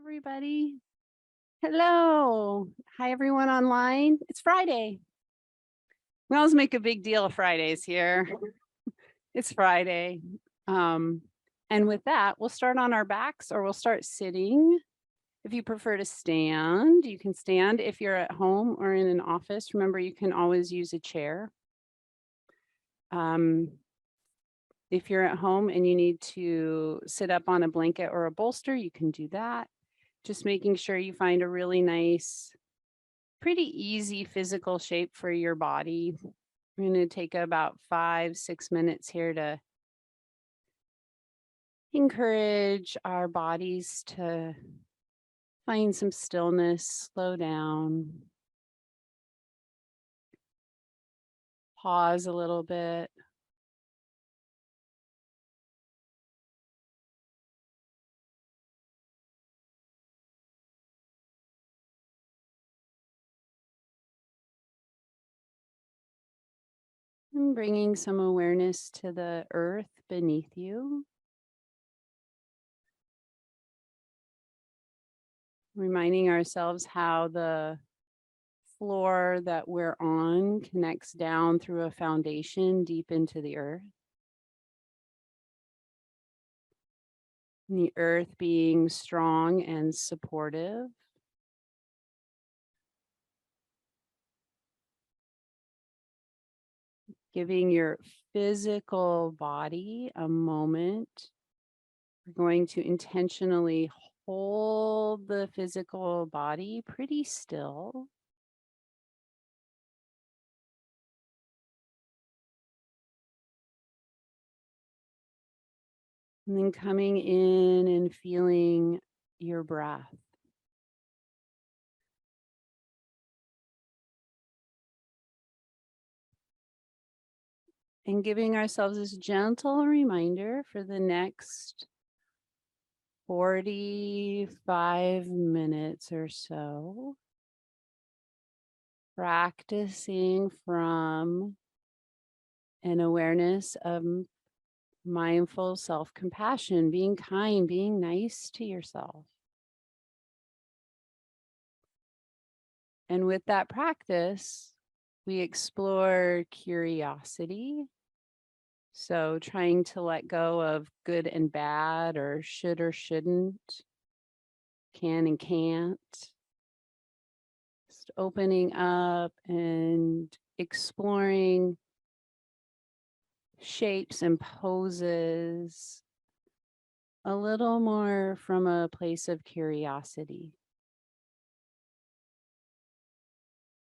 everybody. Hello. Hi, everyone online. It's Friday. We always make a big deal of Fridays here. It's Friday. Um, and with that, we'll start on our backs or we'll start sitting. If you prefer to stand, you can stand. If you're at home or in an office, remember you can always use a chair. If you're at home and you need to sit up on a blanket or a bolster, you can do that. Just making sure you find a really nice, pretty easy physical shape for your body. I'm going to take about 5-6 minutes here to encourage our bodies to find some stillness, slow down, pause a little bit. And bringing some awareness to the earth beneath you. Reminding ourselves how the floor that we're on connects down through a foundation deep into the earth. And the earth being strong and supportive. Giving your physical body a moment. We're going to intentionally hold the physical body pretty still. And then coming in and feeling your breath. And giving ourselves this gentle reminder for the next 45 minutes or so. Practicing from an awareness of mindful self-compassion, being kind, being nice to yourself. And with that practice, we explore curiosity. So trying to let go of good and bad or should or shouldn't, can and can't. Just opening up and exploring shapes and poses a little more from a place of curiosity.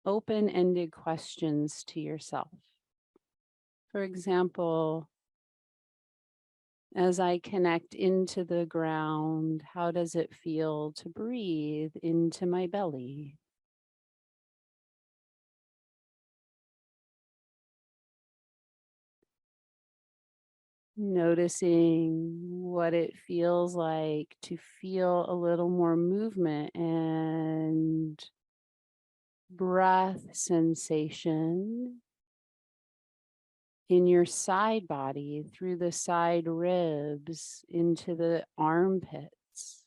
Open-ended questions to yourself. For example, as I connect into the ground, how does it feel to breathe into my belly? Noticing what it feels like to feel a little more movement and breath sensation in your side body through the side ribs into the armpits.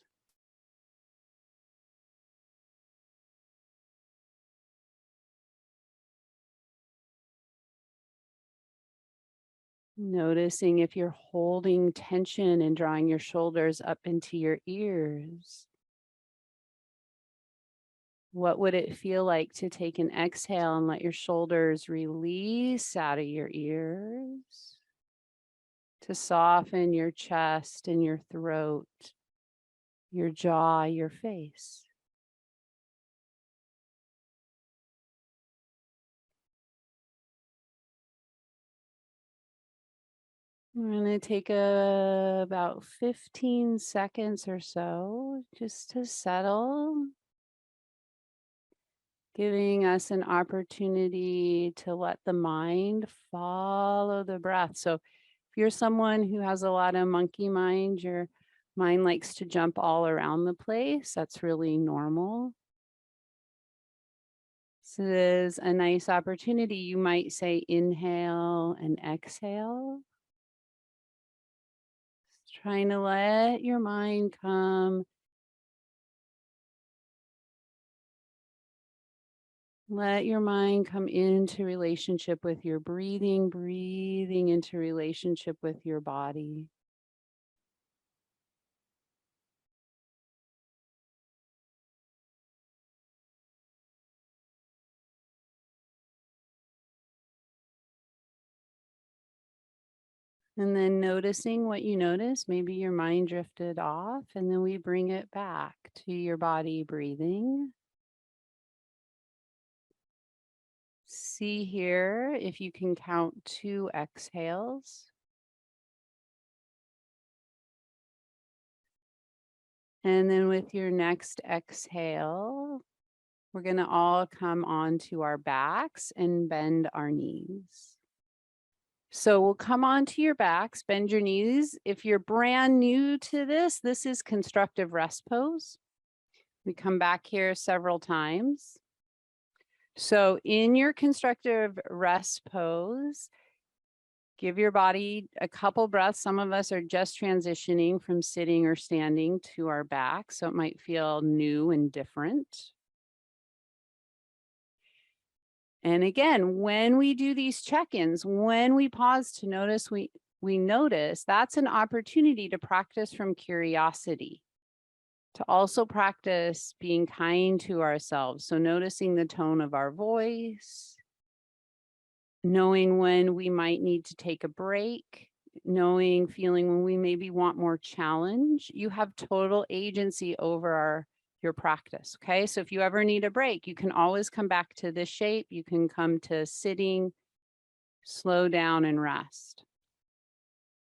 Noticing if you're holding tension and drawing your shoulders up into your ears. What would it feel like to take an exhale and let your shoulders release out of your ears? To soften your chest and your throat, your jaw, your face. We're going to take about 15 seconds or so just to settle, giving us an opportunity to let the mind follow the breath. So if you're someone who has a lot of monkey mind, your mind likes to jump all around the place. That's really normal. So there's a nice opportunity. You might say inhale and exhale. Trying to let your mind come Let your mind come into relationship with your breathing, breathing into relationship with your body. And then noticing what you notice, maybe your mind drifted off, and then we bring it back to your body breathing. See here if you can count 2 exhales. And then with your next exhale, we're going to all come onto our backs and bend our knees. So we'll come onto your backs, bend your knees. If you're brand new to this, this is constructive rest pose. We come back here several times. So in your constructive rest pose, give your body a couple breaths. Some of us are just transitioning from sitting or standing to our back, so it might feel new and different. And again, when we do these check-ins, when we pause to notice, we notice, that's an opportunity to practice from curiosity, to also practice being kind to ourselves. So noticing the tone of our voice, knowing when we might need to take a break, feeling when we maybe want more challenge. You have total agency over your practice, okay? So if you ever need a break, you can always come back to this shape. You can come to sitting, slow down and rest.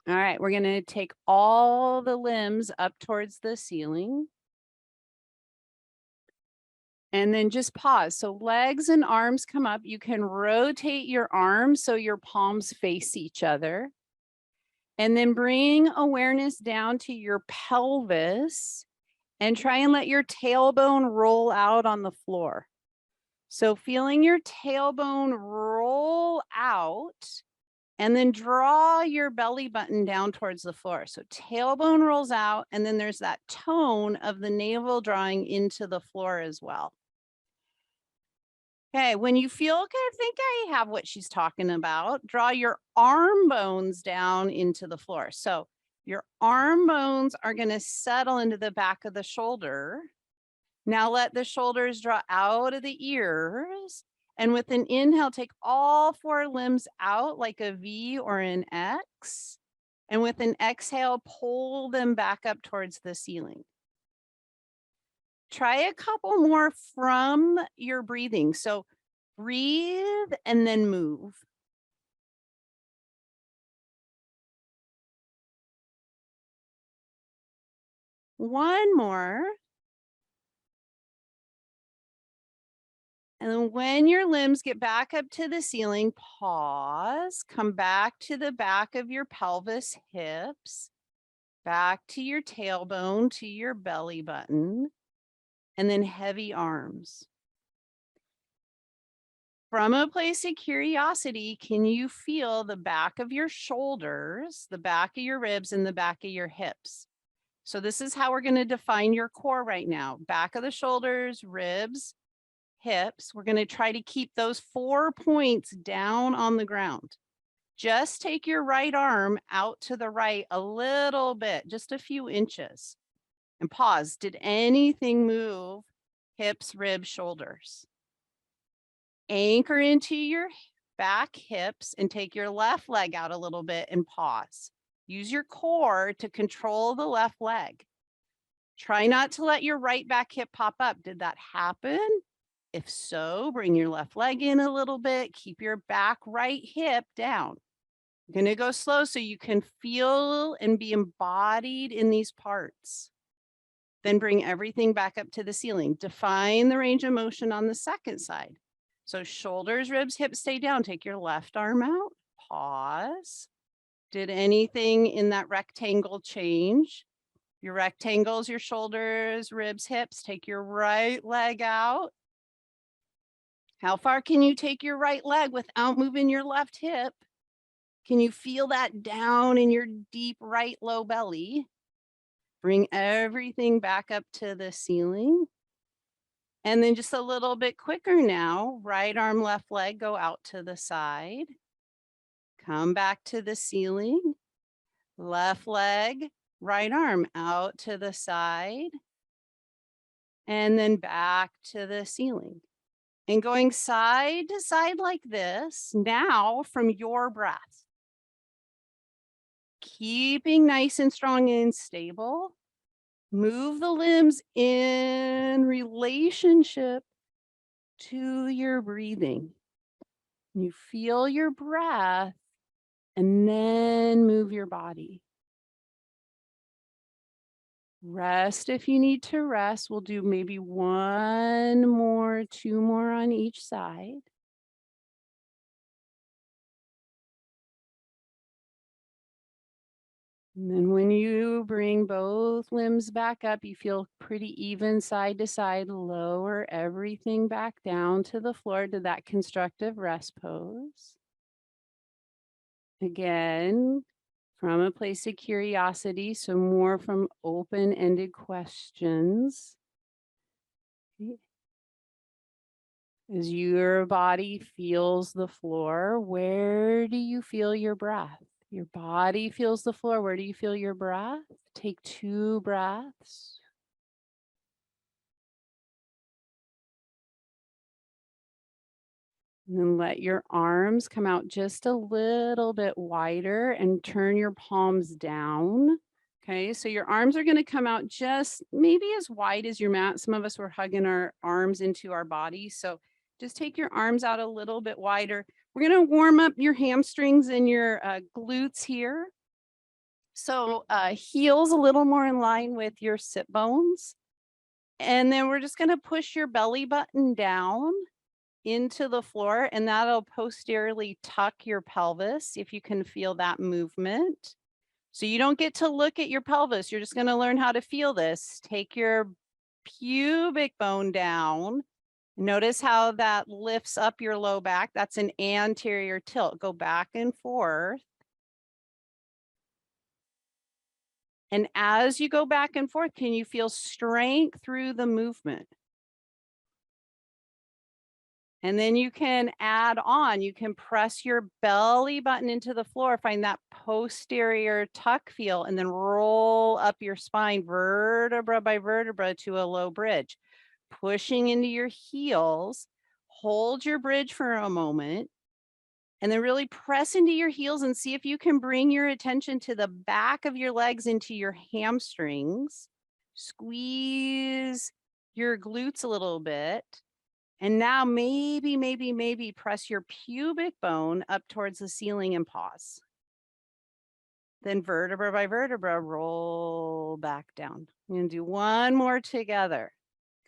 All right, we're gonna take all the limbs up towards the ceiling. And then just pause. So legs and arms come up. You can rotate your arms so your palms face each other. And then bring awareness down to your pelvis and try and let your tailbone roll out on the floor. So feeling your tailbone roll out and then draw your belly button down towards the floor. So tailbone rolls out and then there's that tone of the navel drawing into the floor as well. Okay, when you feel, okay, I think I have what she's talking about, draw your arm bones down into the floor. So your arm bones are going to settle into the back of the shoulder. Now let the shoulders draw out of the ears. And with an inhale, take all 4 limbs out like a V or an X. And with an exhale, pull them back up towards the ceiling. Try a couple more from your breathing. So breathe and then move. One more. And then when your limbs get back up to the ceiling, pause, come back to the back of your pelvis, hips, back to your tailbone, to your belly button, and then heavy arms. From a place of curiosity, can you feel the back of your shoulders, the back of your ribs, and the back of your hips? So this is how we're going to define your core right now. Back of the shoulders, ribs, hips. We're going to try to keep those 4 points down on the ground. Just take your right arm out to the right a little bit, just a few inches, and pause. Did anything move? Hips, ribs, shoulders. Anchor into your back hips and take your left leg out a little bit and pause. Use your core to control the left leg. Try not to let your right back hip pop up. Did that happen? If so, bring your left leg in a little bit. Keep your back right hip down. I'm going to go slow so you can feel and be embodied in these parts. Then bring everything back up to the ceiling. Define the range of motion on the second side. So shoulders, ribs, hips stay down. Take your left arm out. Pause. Did anything in that rectangle change? Your rectangles, your shoulders, ribs, hips. Take your right leg out. How far can you take your right leg without moving your left hip? Can you feel that down in your deep right low belly? Bring everything back up to the ceiling. And then just a little bit quicker now, right arm, left leg, go out to the side. Come back to the ceiling. Left leg, right arm out to the side. And then back to the ceiling. And going side to side like this, now from your breath. Keeping nice and strong and stable. Move the limbs in relationship to your breathing. You feel your breath and then move your body. Rest if you need to rest. We'll do maybe one more, two more on each side. And then when you bring both limbs back up, you feel pretty even side to side. Lower everything back down to the floor to that constructive rest pose. Again, from a place of curiosity, so more from open-ended questions. As your body feels the floor, where do you feel your breath? Your body feels the floor. Where do you feel your breath? Take 2 breaths. And then let your arms come out just a little bit wider and turn your palms down. Okay, so your arms are going to come out just maybe as wide as your mat. Some of us were hugging our arms into our bodies. So just take your arms out a little bit wider. We're going to warm up your hamstrings and your glutes here. So heels a little more in line with your sit bones. And then we're just going to push your belly button down into the floor, and that'll posteriorly tuck your pelvis if you can feel that movement. So you don't get to look at your pelvis. You're just going to learn how to feel this. Take your pubic bone down. Notice how that lifts up your low back. That's an anterior tilt. Go back and forth. And as you go back and forth, can you feel strength through the movement? And then you can add on, you can press your belly button into the floor, find that posterior tuck feel, and then roll up your spine vertebra by vertebra to a low bridge. Pushing into your heels, hold your bridge for a moment, and then really press into your heels and see if you can bring your attention to the back of your legs into your hamstrings. Squeeze your glutes a little bit. And now maybe press your pubic bone up towards the ceiling and pause. Then vertebra by vertebra, roll back down. We're going to do one more together.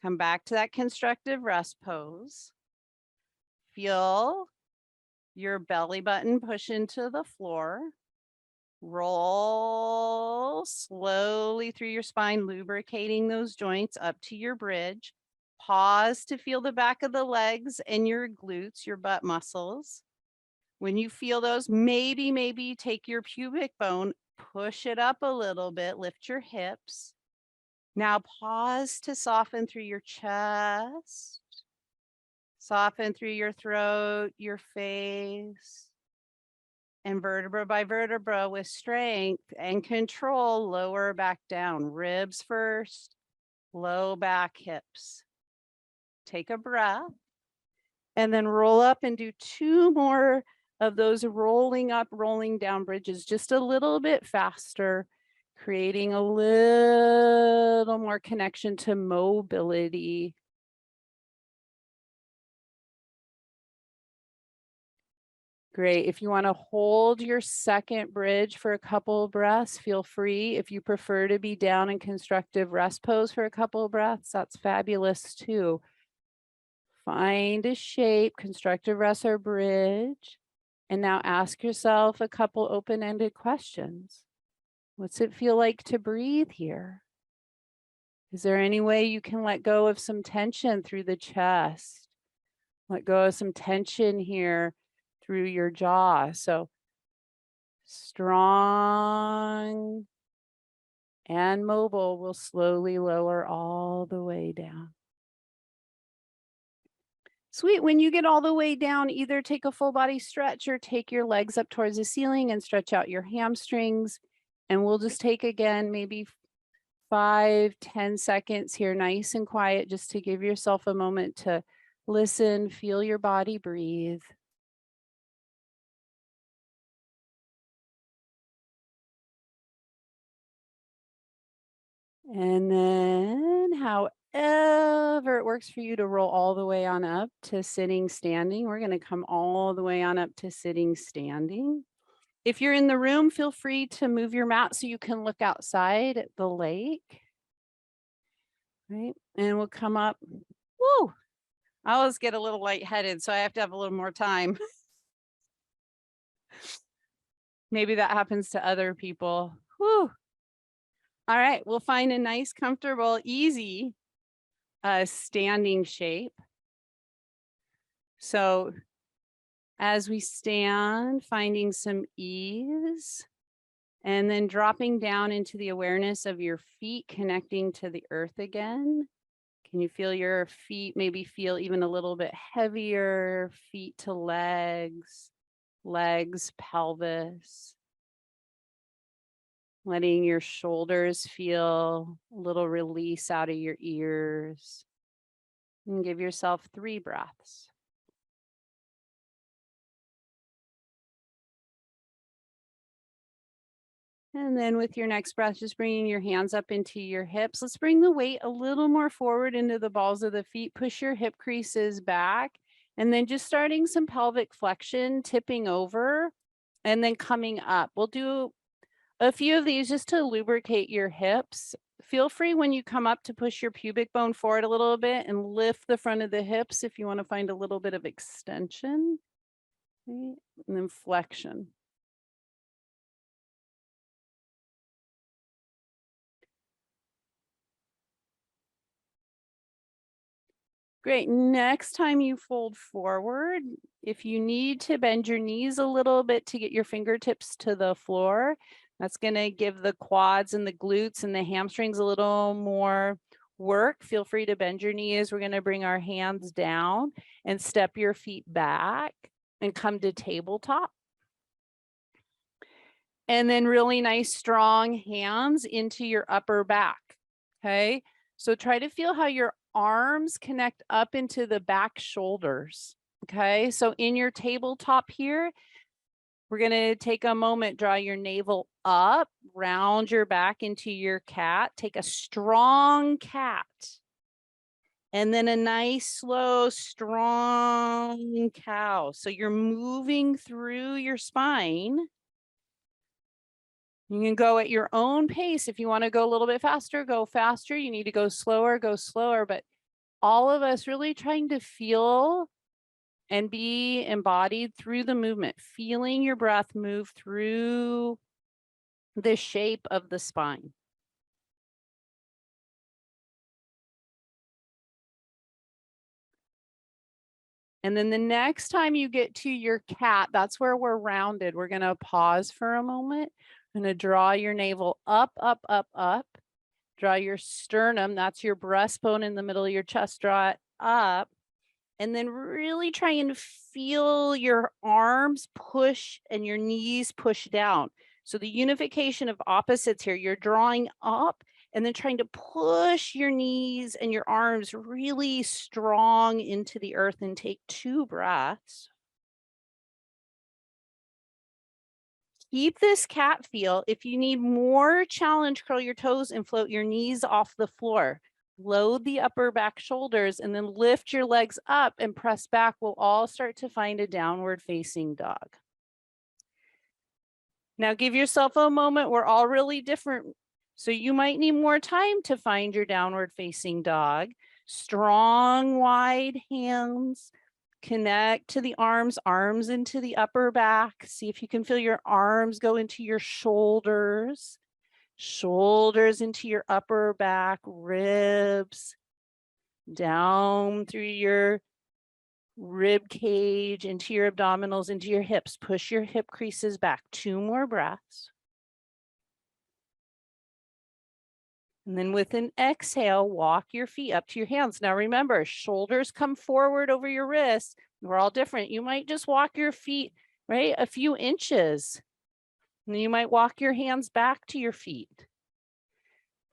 Come back to that constructive rest pose. Feel your belly button push into the floor. Roll slowly through your spine, lubricating those joints up to your bridge. Pause to feel the back of the legs and your glutes, your butt muscles. When you feel those, maybe take your pubic bone, push it up a little bit, lift your hips. Now pause to soften through your chest, soften through your throat, your face. And vertebra by vertebra with strength and control, lower back down. Ribs first, low back, hips. Take a breath and then roll up and do 2 more of those rolling up, rolling down bridges, just a little bit faster, creating a little more connection to mobility. Great. If you want to hold your second bridge for a couple of breaths, feel free. If you prefer to be down in constructive rest pose for a couple of breaths, that's fabulous too. Find a shape, constructive rest or bridge, and now ask yourself a couple open-ended questions. What's it feel like to breathe here? Is there any way you can let go of some tension through the chest? Let go of some tension here through your jaw. So strong and mobile will slowly lower all the way down. Sweet. When you get all the way down, either take a full body stretch or take your legs up towards the ceiling and stretch out your hamstrings. And we'll just take again, maybe 5-10 seconds here, nice and quiet, just to give yourself a moment to listen, feel your body breathe. And then however it works for you to roll all the way on up to sitting standing, we're going to come all the way on up to sitting standing. If you're in the room, feel free to move your mat so you can look outside at the lake. Right, and we'll come up. Woo! I always get a little lightheaded, so I have to have a little more time. Maybe that happens to other people. Woo! All right, we'll find a nice, comfortable, easy standing shape. So as we stand, finding some ease, and then dropping down into the awareness of your feet connecting to the earth again. Can you feel your feet maybe feel even a little bit heavier, feet to legs, legs, pelvis? Letting your shoulders feel a little release out of your ears. And give yourself 3 breaths. And then with your next breath, just bringing your hands up into your hips. Let's bring the weight a little more forward into the balls of the feet. Push your hip creases back. And then just starting some pelvic flexion, tipping over, and then coming up. We'll do a few of these just to lubricate your hips. Feel free when you come up to push your pubic bone forward a little bit and lift the front of the hips if you want to find a little bit of extension. Okay. And then flexion. Great. Next time you fold forward, if you need to bend your knees a little bit to get your fingertips to the floor, that's going to give the quads and the glutes and the hamstrings a little more work. Feel free to bend your knees. We're going to bring our hands down and step your feet back and come to tabletop. And then really nice, strong hands into your upper back. Okay. So try to feel how your arms connect up into the back shoulders. Okay. So in your tabletop here, we're going to take a moment, draw your navel up, round your back into your cat, take a strong cat. And then a nice, slow, strong cow. So you're moving through your spine. You can go at your own pace. If you want to go a little bit faster, go faster. You need to go slower, but all of us really trying to feel and be embodied through the movement, feeling your breath move through the shape of the spine. And then the next time you get to your cat, that's where we're rounded. We're going to pause for a moment. I'm going to draw your navel up, up, up, up. Draw your sternum. That's your breastbone in the middle of your chest. Draw it up. And then really try and feel your arms push and your knees push down. So the unification of opposites here, you're drawing up and then trying to push your knees and your arms really strong into the earth, and take 2 breaths. Keep this cat feel. If you need more challenge, curl your toes and float your knees off the floor. Load the upper back shoulders and then lift your legs up and press back. We'll all start to find a downward facing dog. Now give yourself a moment. We're all really different. So you might need more time to find your downward facing dog. Strong, wide hands. Connect to the arms, arms into the upper back. See if you can feel your arms go into your shoulders, shoulders into your upper back, ribs, down through your rib cage, into your abdominals, into your hips. Push your hip creases back. 2 more breaths. And then with an exhale, walk your feet up to your hands. Now remember, shoulders come forward over your wrists. We're all different. You might just walk your feet, right, a few inches. And then you might walk your hands back to your feet.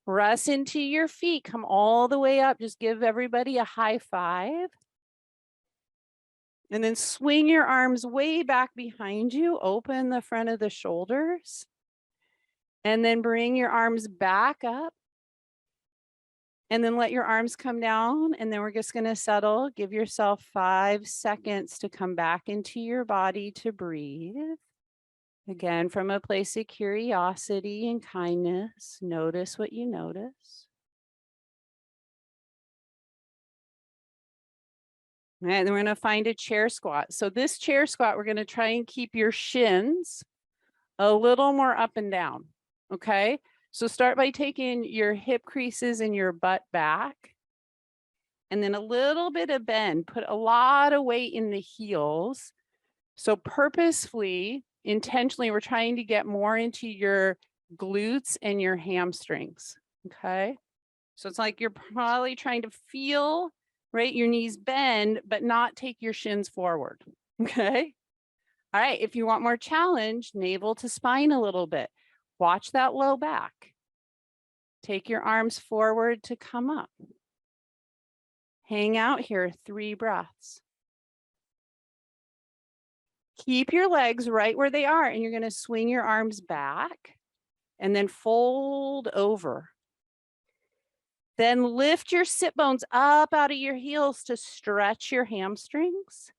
Press into your feet, come all the way up. Just give everybody a high five. And then swing your arms way back behind you. Open the front of the shoulders. And then bring your arms back up. And then let your arms come down. And then we're just going to settle. Give yourself 5 seconds to come back into your body to breathe. Again, from a place of curiosity and kindness, notice what you notice. All right, then we're going to find a chair squat. So this chair squat, we're going to try and keep your shins a little more up and down. Okay, so start by taking your hip creases and your butt back. And then a little bit of bend, put a lot of weight in the heels. So purposefully, intentionally, we're trying to get more into your glutes and your hamstrings, okay? So it's like you're probably trying to feel, right, your knees bend, but not take your shins forward, okay? All right, if you want more challenge, navel to spine a little bit. Watch that low back. Take your arms forward to come up. Hang out here, 3 breaths. Keep your legs right where they are, and you're going to swing your arms back and then fold over. Then lift your sit bones up out of your heels to stretch your hamstrings.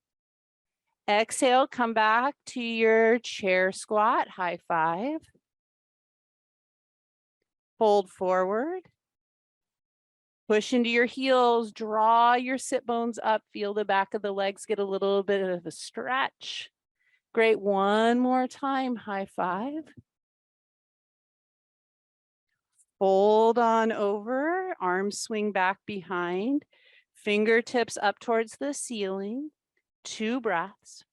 Exhale, come back to your chair squat, high five. Fold forward. Push into your heels, draw your sit bones up, feel the back of the legs get a little bit of a stretch. Great, one more time, high five. Fold on over, arms swing back behind, fingertips up towards the ceiling, 2 breaths.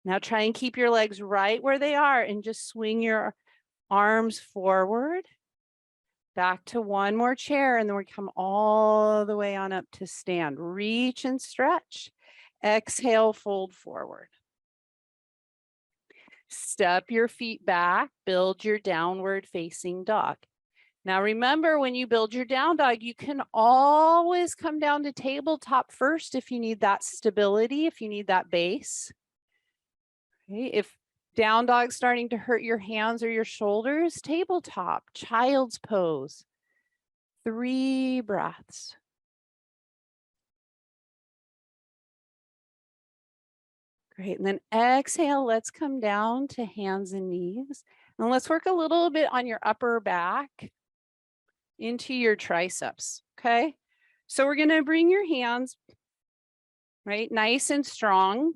Now try and keep your legs right where they are and just swing your arms forward. Back to one more chair, and then we come all the way on up to stand. Reach and stretch. Exhale, fold forward. Step your feet back, build your downward facing dog. Now remember, when you build your down dog, you can always come down to tabletop first if you need that stability, if you need that base. Okay. If down dog's starting to hurt your hands or your shoulders, tabletop, child's pose. 3 breaths. Great, and then exhale, let's come down to hands and knees. And let's work a little bit on your upper back into your triceps, okay? So we're gonna bring your hands, right, nice and strong.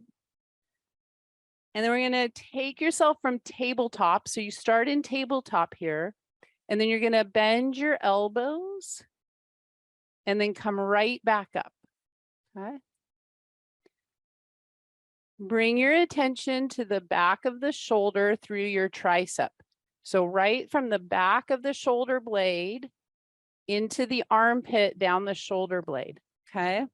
And then we're gonna take yourself from tabletop. So you start in tabletop here, and then you're gonna bend your elbows and then come right back up, okay? Bring your attention to the back of the shoulder through your tricep. So right from the back of the shoulder blade into the armpit down the shoulder blade, okay?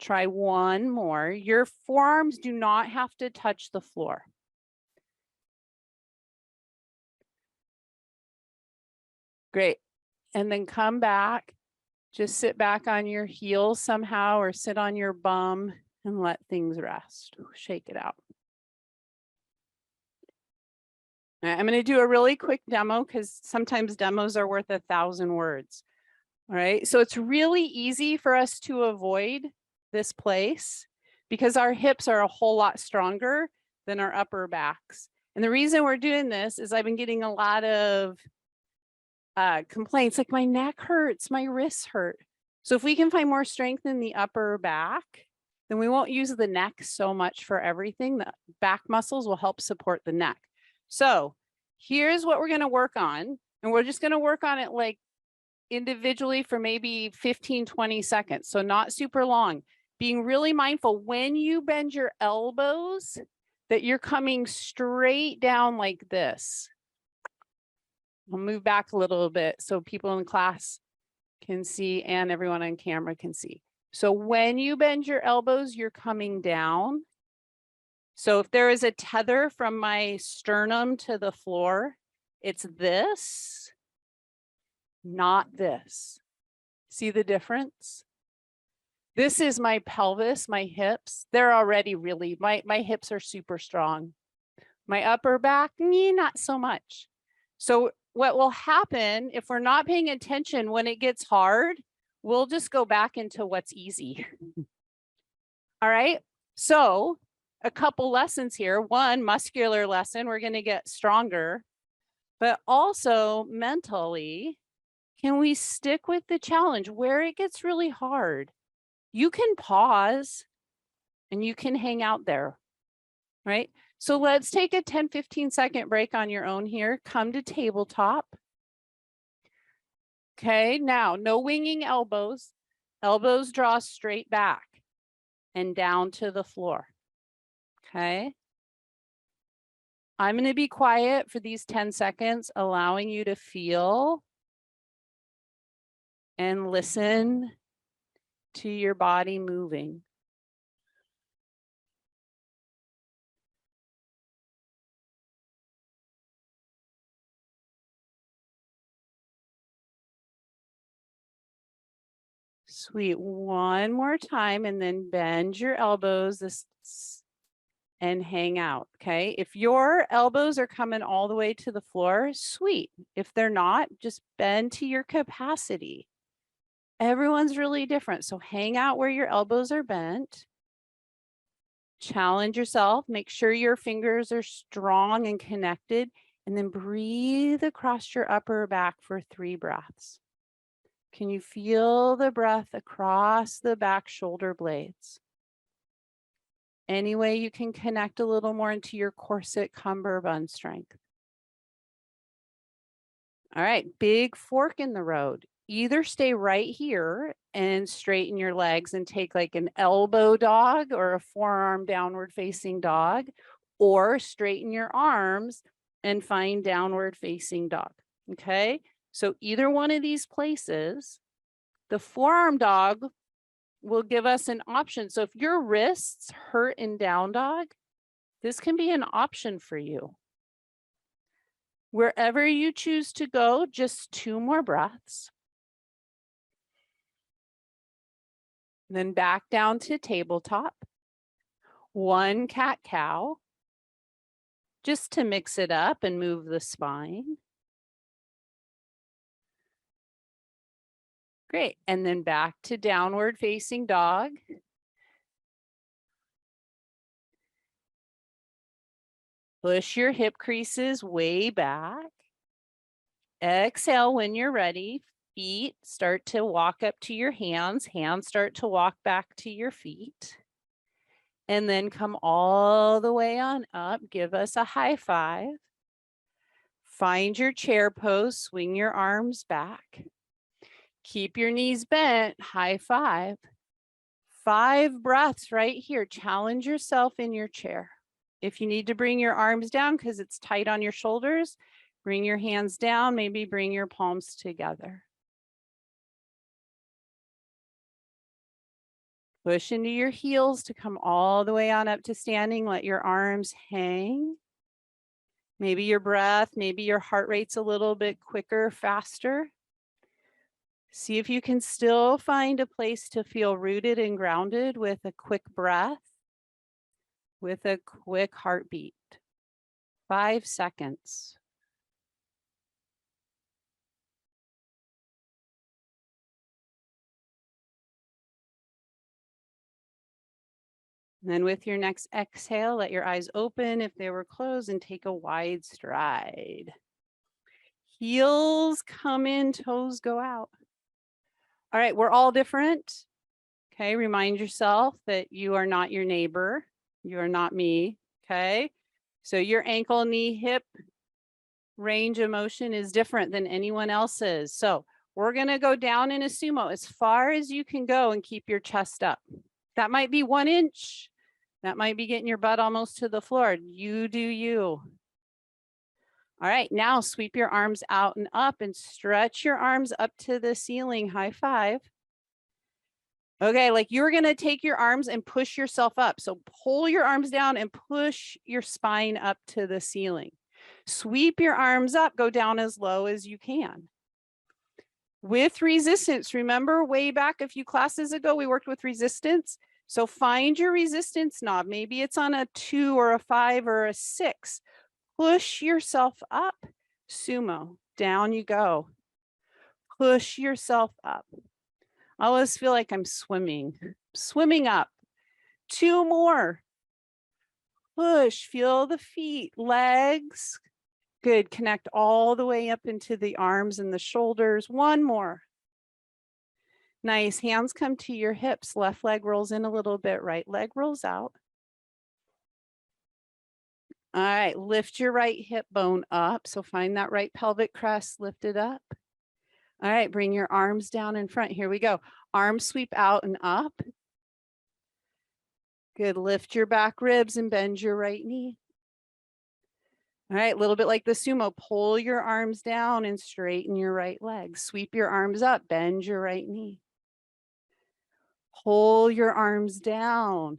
Try one more. Your forearms do not have to touch the floor. Great. And then come back. Just sit back on your heels somehow or sit on your bum and let things rest. Shake it out. All right, I'm going to do a really quick demo because sometimes demos are worth 1,000 words. All right, so it's really easy for us to avoid this place because our hips are a whole lot stronger than our upper backs. And the reason we're doing this is I've been getting a lot of complaints like my neck hurts, my wrists hurt. So if we can find more strength in the upper back, then we won't use the neck so much for everything. The back muscles will help support the neck. So here's what we're going to work on. And we're just going to work on it like individually for maybe 15, 20 seconds. So not super long. Being really mindful when you bend your elbows that you're coming straight down like this. I'll move back a little bit so people in class can see and everyone on camera can see. So when you bend your elbows, you're coming down. So if there is a tether from my sternum to the floor, it's this, not this. See the difference? This is my pelvis, my hips. They're already really, my hips are super strong. My upper back, not so much. So what will happen if we're not paying attention when it gets hard, we'll just go back into what's easy. All right, so a couple lessons here. One, muscular lesson, we're gonna get stronger, but also mentally, can we stick with the challenge where it gets really hard? You can pause and you can hang out there, right? So let's take a 10-15 second break on your own here. Come to tabletop. Okay, now no winging elbows. Elbows draw straight back and down to the floor. Okay. I'm going to be quiet for these 10 seconds, allowing you to feel and listen to your body moving. Sweet. One more time and then bend your elbows and hang out. Okay. If your elbows are coming all the way to the floor, sweet. If they're not, just bend to your capacity. Everyone's really different. So hang out where your elbows are bent. Challenge yourself. Make sure your fingers are strong and connected. And then breathe across your upper back for 3 breaths. Can you feel the breath across the back shoulder blades? Any way you can connect a little more into your corset cummerbund strength. All right, big fork in the road. Either stay right here and straighten your legs and take like an elbow dog or a forearm downward facing dog, or straighten your arms and find downward facing dog. Okay, so either one of these places, the forearm dog will give us an option. So if your wrists hurt in down dog, this can be an option for you. Wherever you choose to go, just 2 more breaths. Then back down to tabletop. 1 cat-cow, just to mix it up and move the spine. Great, and then back to downward facing dog. Push your hip creases way back. Exhale when you're ready. Feet start to walk up to your hands. Hands start to walk back to your feet. And then come all the way on up. Give us a high five. Find your chair pose. Swing your arms back. Keep your knees bent. High five. 5 breaths right here. Challenge yourself in your chair. If you need to bring your arms down because it's tight on your shoulders, bring your hands down, maybe bring your palms together. Push into your heels to come all the way on up to standing. Let your arms hang. Maybe your breath, maybe your heart rate's a little bit quicker, faster. See if you can still find a place to feel rooted and grounded with a quick breath, with a quick heartbeat. 5 seconds. And then with your next exhale, let your eyes open if they were closed and take a wide stride. Heels come in, toes go out. All right, we're all different. Okay, remind yourself that you are not your neighbor. You are not me, okay? So your ankle, knee, hip range of motion is different than anyone else's. So we're gonna go down in a sumo as far as you can go and keep your chest up. That might be 1 inch. That might be getting your butt almost to the floor. You do you. All right, now sweep your arms out and up and stretch your arms up to the ceiling. High five. Okay, like you're gonna take your arms and push yourself up. So pull your arms down and push your spine up to the ceiling. Sweep your arms up, go down as low as you can. With resistance, remember way back a few classes ago, we worked with resistance. So find your resistance knob. Maybe it's on a 2 or a 5 or a 6. Push yourself up. Sumo, down you go. Push yourself up. I always feel like I'm swimming up. 2 more. Push, feel the feet, legs. Good, connect all the way up into the arms and the shoulders. 1 more. Nice, hands come to your hips. Left leg rolls in a little bit, right leg rolls out. All right, lift your right hip bone up. So find that right pelvic crest, lift it up. All right, bring your arms down in front. Here we go. Arms sweep out and up. Good, lift your back ribs and bend your right knee. All right, a little bit like the sumo, pull your arms down and straighten your right leg. Sweep your arms up, bend your right knee. Pull your arms down,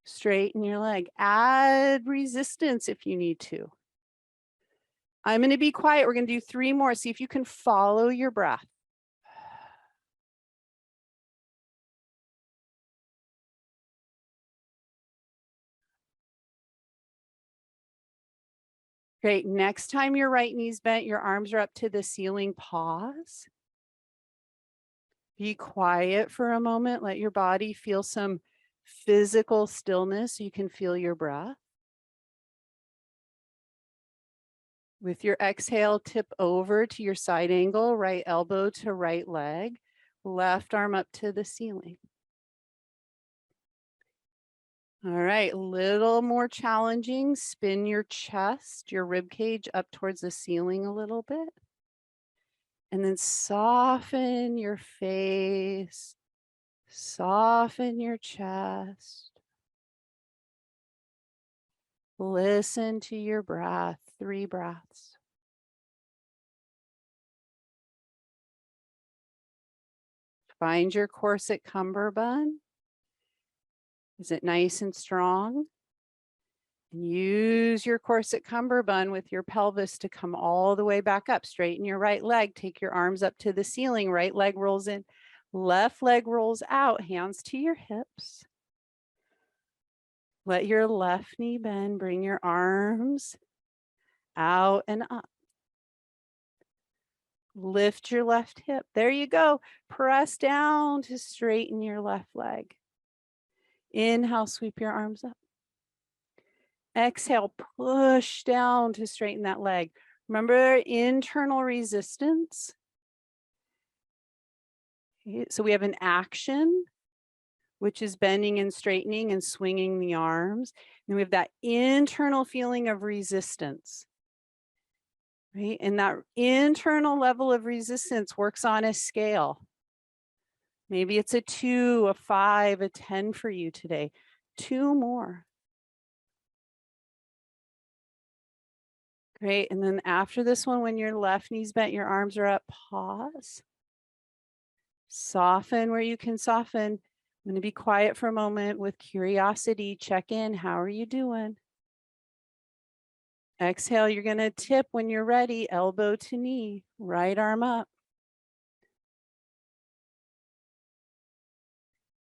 straighten your leg. Add resistance if you need to. I'm going to be quiet. We're going to do 3 more. See if you can follow your breath. Great. Next time your right knee's bent, your arms are up to the ceiling, pause. Be quiet for a moment. Let your body feel some physical stillness so you can feel your breath. With your exhale, tip over to your side angle, right elbow to right leg, left arm up to the ceiling. All right, a little more challenging. Spin your chest, your rib cage up towards the ceiling a little bit. And then soften your face, soften your chest. Listen to your breath, 3 breaths. Find your corset cummerbund. Is it nice and strong? And use your corset cummerbund with your pelvis to come all the way back up. Straighten your right leg. Take your arms up to the ceiling. Right leg rolls in. Left leg rolls out. Hands to your hips. Let your left knee bend. Bring your arms out and up. Lift your left hip. There you go. Press down to straighten your left leg. Inhale, sweep your arms up. Exhale, push down to straighten that leg. Remember internal resistance. Okay, so we have an action, which is bending and straightening and swinging the arms. And we have that internal feeling of resistance. Right? And that internal level of resistance works on a scale. Maybe it's a 2, a 5, a 10 for you today. 2 more. Great. And then after this one, when your left knee's bent, your arms are up, pause. Soften where you can soften. I'm going to be quiet for a moment with curiosity. Check in. How are you doing? Exhale. You're going to tip when you're ready, elbow to knee, right arm up.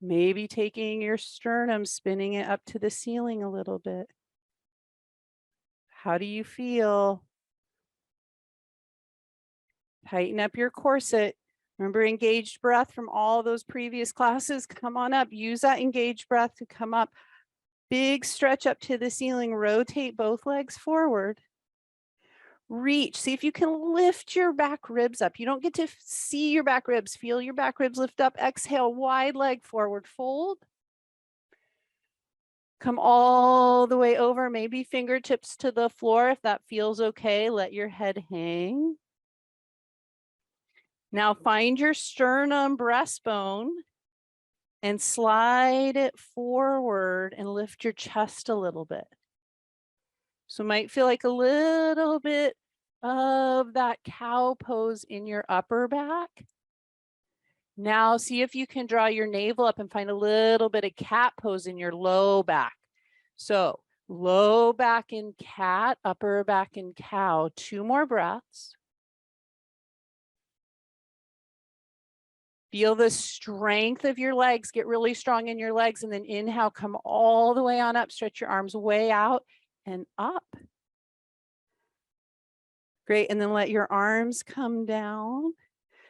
Maybe taking your sternum, spinning it up to the ceiling a little bit. How do you feel? Tighten up your corset. Remember engaged breath from all those previous classes. Come on up. Use that engaged breath to come up. Big stretch up to the ceiling. Rotate both legs forward. Reach. See if you can lift your back ribs up. You don't get to see your back ribs. Feel your back ribs lift up. Exhale, wide leg forward fold. Come all the way over, maybe fingertips to the floor if that feels okay. Let your head hang. Now find your sternum breastbone and slide it forward and lift your chest a little bit. So it might feel like a little bit of that cow pose in your upper back. Now see if you can draw your navel up and find a little bit of cat pose in your low back. So low back in cat, upper back in cow. 2 more breaths. Feel the strength of your legs. Get really strong in your legs, and then inhale, come all the way on up. Stretch your arms way out and up. Great, and then let your arms come down.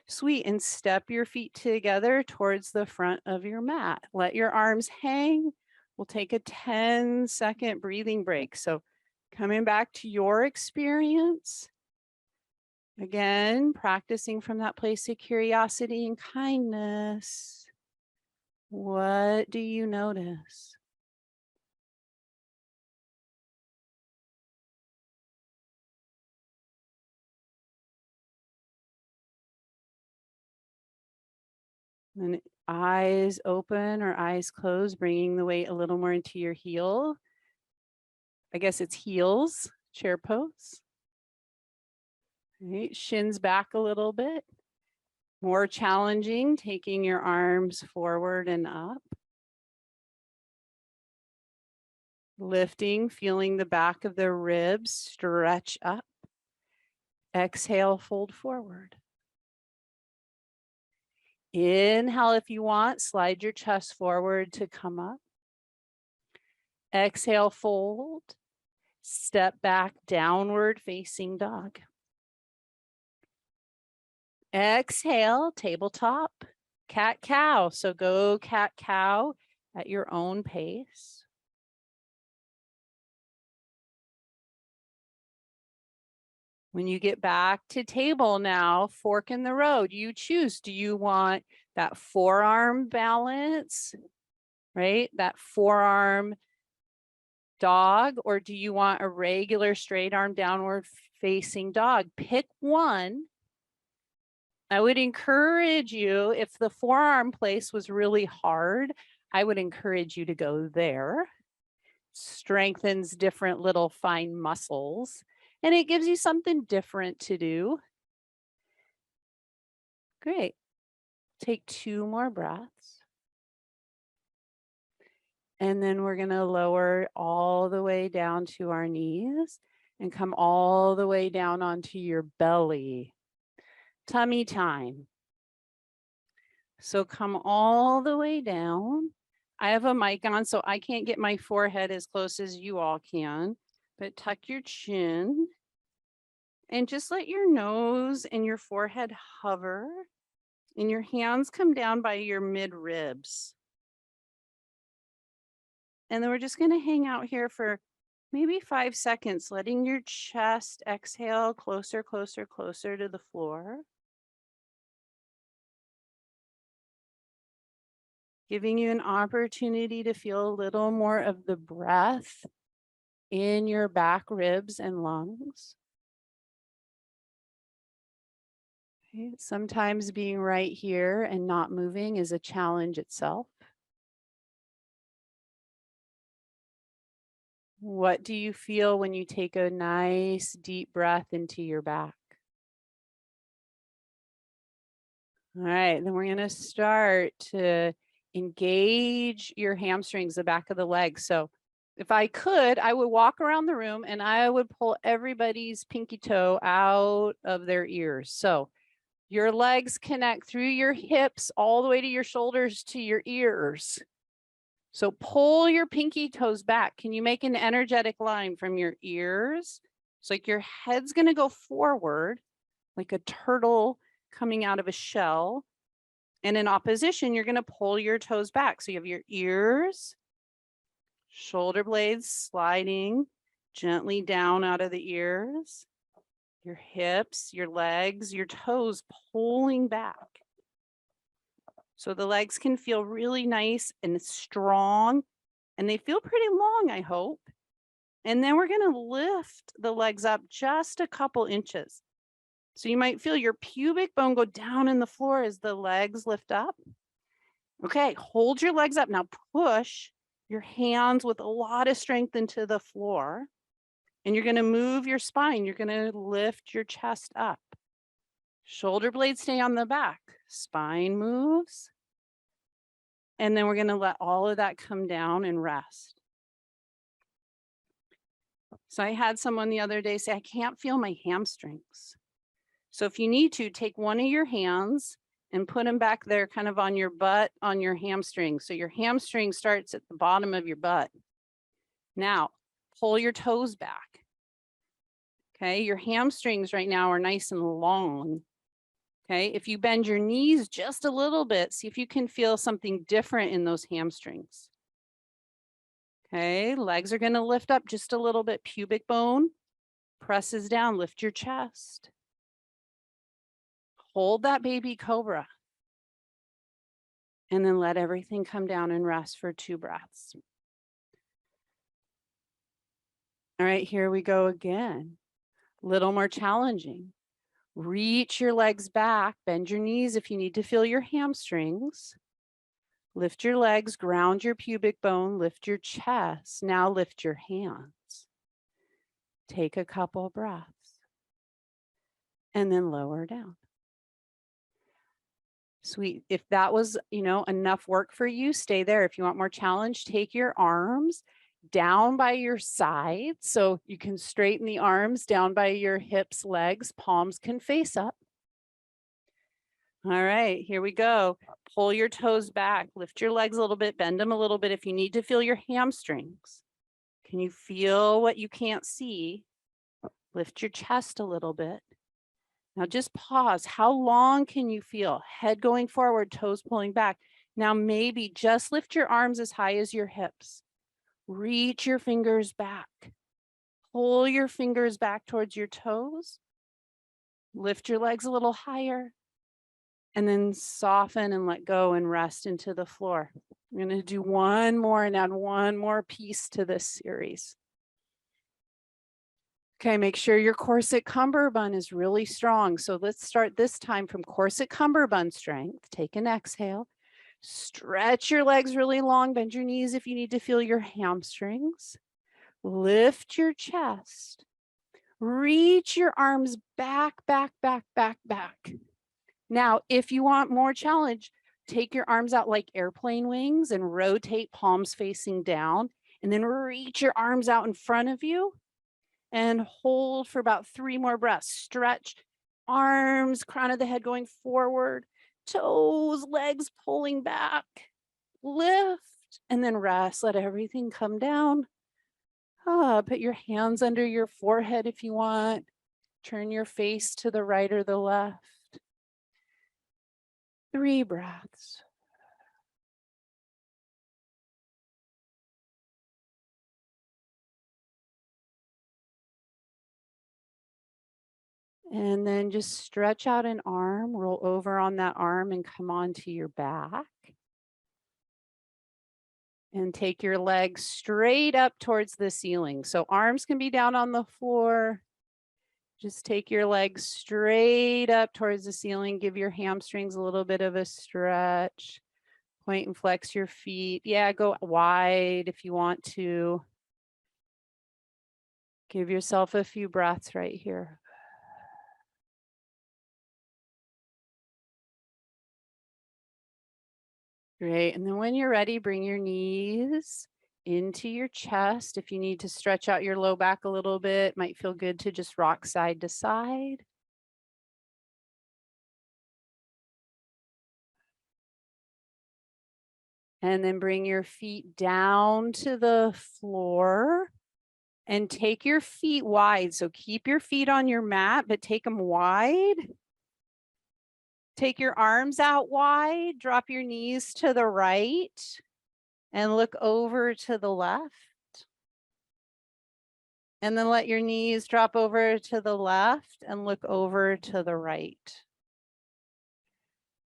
Sweet, and step your feet together towards the front of your mat. Let your arms hang. We'll take a 10-second breathing break. So coming back to your experience. Again, practicing from that place of curiosity and kindness. What do you notice? And eyes open or eyes closed, bringing the weight a little more into your heel. I guess it's heels, chair pose. Right, shins back a little bit. More challenging, taking your arms forward and up. Lifting, feeling the back of the ribs stretch up. Exhale, fold forward. Inhale if you want, slide your chest forward to come up. Exhale, fold. Step back, downward facing dog. Exhale, tabletop, cat cow. So go cat cow at your own pace. When you get back to table now, fork in the road, you choose. Do you want that forearm balance, right? That forearm dog, or do you want a regular straight arm downward facing dog? Pick one. I would encourage you, if the forearm place was really hard, I would encourage you to go there. Strengthens different little fine muscles, and it gives you something different to do. Great. Take 2 more breaths. And then we're going to lower all the way down to our knees and come all the way down onto your belly. Tummy time. So come all the way down. I have a mic on, so I can't get my forehead as close as you all can, but tuck your chin and just let your nose and your forehead hover, and your hands come down by your mid ribs. And then we're just going to hang out here for maybe 5 seconds, letting your chest exhale closer, closer, closer to the floor. Giving you an opportunity to feel a little more of the breath in your back ribs and lungs. Okay. Sometimes being right here and not moving is a challenge itself. What do you feel when you take a nice deep breath into your back? All right, then we're going to start to engage your hamstrings, the back of the legs. So if I could, I would walk around the room and I would pull everybody's pinky toe out of their ears. So your legs connect through your hips all the way to your shoulders to your ears. So pull your pinky toes back. Can you make an energetic line from your ears? It's like your head's going to go forward like a turtle coming out of a shell. And in opposition, you're going to pull your toes back. So you have your ears, shoulder blades sliding gently down out of the ears, your hips, your legs, your toes pulling back. So the legs can feel really nice and strong, and they feel pretty long, I hope. And then we're going to lift the legs up just a couple inches. So you might feel your pubic bone go down in the floor as the legs lift up. Okay, hold your legs up. Now push your hands with a lot of strength into the floor And you're going to move your spine. You're going to lift your chest up. Shoulder blades stay on the back. Spine moves. And then we're going to let all of that come down and rest. So I had someone the other day say, I can't feel my hamstrings. So if you need to, take one of your hands and put them back there kind of on your butt, on your hamstring. So your hamstring starts at the bottom of your butt. Now, pull your toes back. Okay, your hamstrings right now are nice and long. Okay, if you bend your knees just a little bit, see if you can feel something different in those hamstrings. Okay, legs are going to lift up just a little bit. Pubic bone presses down, lift your chest. Hold that baby cobra. And then let everything come down and rest for 2 breaths. All right, here we go again. Little more challenging. Reach your legs back, bend your knees if you need to feel your hamstrings. Lift your legs, ground your pubic bone, lift your chest. Now lift your hands. Take a couple breaths. And then lower down. Sweet. If that was, enough work for you, stay there. If you want more challenge, take your arms down by your sides. So you can straighten the arms down by your hips, legs, palms can face up. All right, here we go. Pull your toes back, lift your legs a little bit, bend them a little bit if you need to feel your hamstrings. Can you feel what you can't see? Lift your chest a little bit. Now just pause. How long can you feel? Head going forward, toes pulling back. Now maybe just lift your arms as high as your hips. Reach your fingers back. Pull your fingers back towards your toes. Lift your legs a little higher. And then soften and let go and rest into the floor. I'm going to do one more and add one more piece to this series. Okay, make sure your corset cummerbund is really strong. So let's start this time from corset cummerbund strength. Take an exhale. Stretch your legs really long. Bend your knees if you need to feel your hamstrings. Lift your chest. Reach your arms back, back, back, back, back. Now, if you want more challenge, take your arms out like airplane wings and rotate palms facing down, and then reach your arms out in front of you and hold for about 3 more breaths. Stretch arms, crown of the head going forward, toes, legs pulling back, lift, and then rest. Let everything come down. Put your hands under your forehead if you want. Turn your face to the right or the left. 3 breaths. And then just stretch out an arm, roll over on that arm and come onto your back. And take your legs straight up towards the ceiling. So arms can be down on the floor. Just take your legs straight up towards the ceiling. Give your hamstrings a little bit of a stretch. Point and flex your feet. Yeah, go wide if you want to. Give yourself a few breaths right here. Great. And then when you're ready, bring your knees into your chest. If you need to stretch out your low back a little bit, might feel good to just rock side to side. And then bring your feet down to the floor and take your feet wide. So keep your feet on your mat, but take them wide. Take your arms out wide, drop your knees to the right and look over to the left. And then let your knees drop over to the left and look over to the right.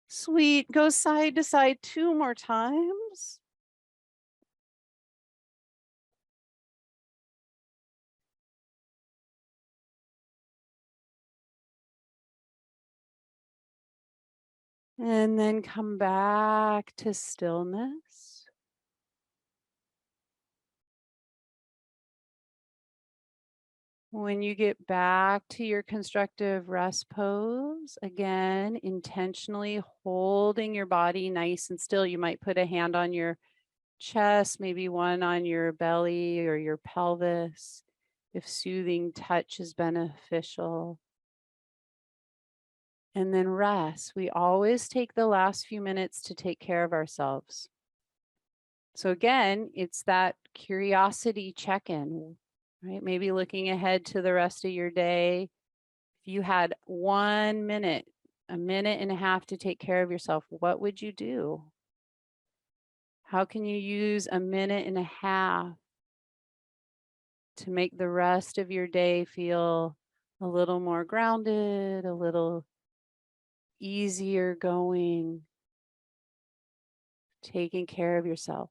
Sweet. Go side to side 2 more times. And then come back to stillness. When you get back to your constructive rest pose, again, intentionally holding your body nice and still. You might put a hand on your chest, maybe one on your belly or your pelvis, if soothing touch is beneficial. And then rest. We always take the last few minutes to take care of ourselves. So again, it's that curiosity check-in, right? Maybe looking ahead to the rest of your day. If you had 1 minute, a minute and a half to take care of yourself, what would you do? How can you use a minute and a half to make the rest of your day feel a little more grounded, a little easier going, taking care of yourself?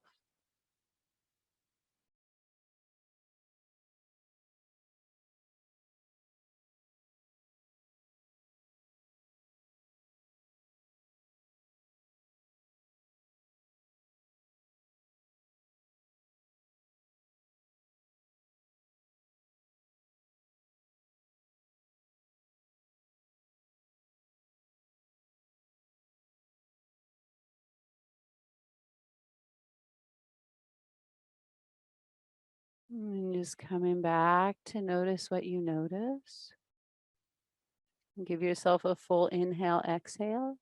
And just coming back to notice what you notice. And give yourself a full inhale, exhale.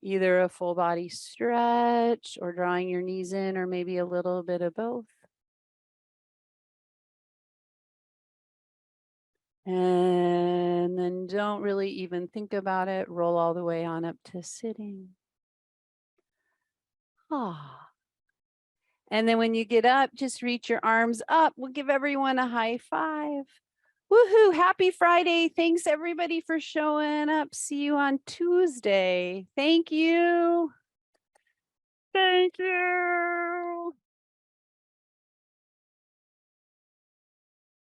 Either a full body stretch or drawing your knees in, or maybe a little bit of both. And then don't really even think about it. Roll all the way on up to sitting. Ah. And then when you get up, just reach your arms up. We'll give everyone a high five. Woohoo! Happy Friday. Thanks everybody for showing up. See you on Tuesday. Thank you. Thank you.